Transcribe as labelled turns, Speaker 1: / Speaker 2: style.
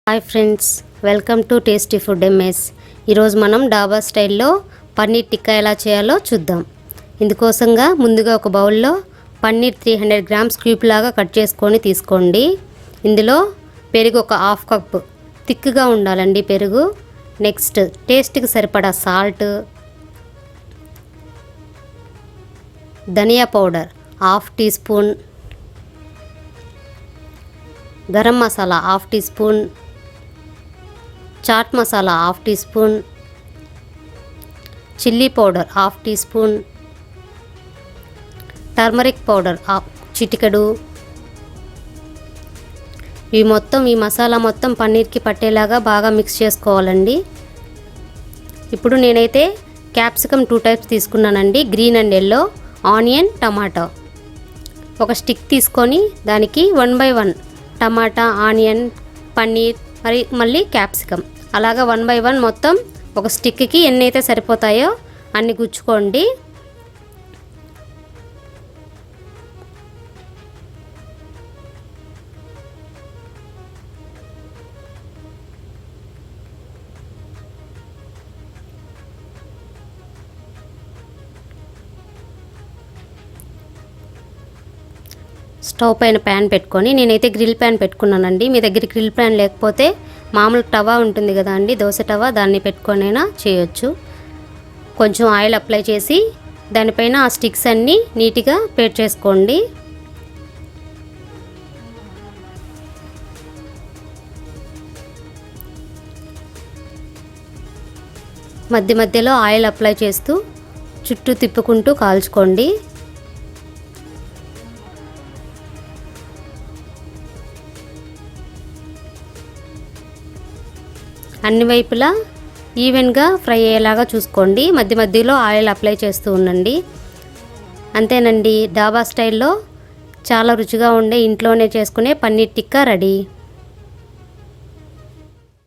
Speaker 1: Hi friends, welcome to tasty food MS. ఈరోజు మనం డాబా స్టైల్లో పన్నీర్ టిక్కా ఎలా చేయాలో చూద్దాం. ఇందుకోసంగా ముందుగా ఒక బౌల్లో పన్నీర్ 300 గ్రామ్స్ క్యూబ్ లాగా కట్ చేసుకొని తీసుకోండి. ఇందులో పెరుగు ఒక హాఫ్ కప్ థిక్గా ఉండాలండి పెరుగు. నెక్స్ట్ టేస్ట్కి సరిపడా సాల్ట్, ధనియా powder half teaspoon, garam masala half teaspoon, chaat masala half teaspoon, chilli powder half teaspoon, turmeric powder చిటికెడు. ఈ మసాలా మొత్తం పన్నీర్కి పట్టేలాగా బాగా మిక్స్ చేసుకోవాలండి. ఇప్పుడు నేనైతే క్యాప్సికమ్ 2 టైప్స్ తీసుకున్నానండి, green and yellow, onion, tomato. ఒక స్టిక్ తీసుకొని దానికి 1 by 1 టమాటా, ఆనియన్, పన్నీర్, మళ్ళీ క్యాప్సికమ్ అలాగా 1 by 1 మొత్తం ఒక స్టిక్కి ఎన్ని అయితే సరిపోతాయో అన్ని గుచ్చుకోండి. స్టవ్ పైన ప్యాన్ పెట్టుకొని, నేనైతే గ్రిల్ ప్యాన్ పెట్టుకున్నానండి. మీ దగ్గర గ్రిల్ ప్యాన్ లేకపోతే మామూలు టవా ఉంటుంది కదా అండి, దోశ టవా, దాన్ని పెట్టుకొనైనా చేయొచ్చు. కొంచెం ఆయిల్ అప్లై చేసి దానిపైన ఆ స్టిక్స్ అన్నీ నీట్గా పేస్ట్ చేసుకోండి. మధ్య మధ్యలో ఆయిల్ అప్లై చేస్తూ చుట్టూ తిప్పుకుంటూ కాల్చుకోండి. అన్ని వైపులా ఈవెన్గా ఫ్రై అయ్యేలాగా చూసుకోండి. మధ్య మధ్యలో ఆయిల్ అప్లై చేస్తూ ఉండండి. అంతేనండి, డాబా స్టైల్లో చాలా రుచిగా ఉండే ఇంట్లోనే చేసుకునే పన్నీర్ టిక్కా రెడీ.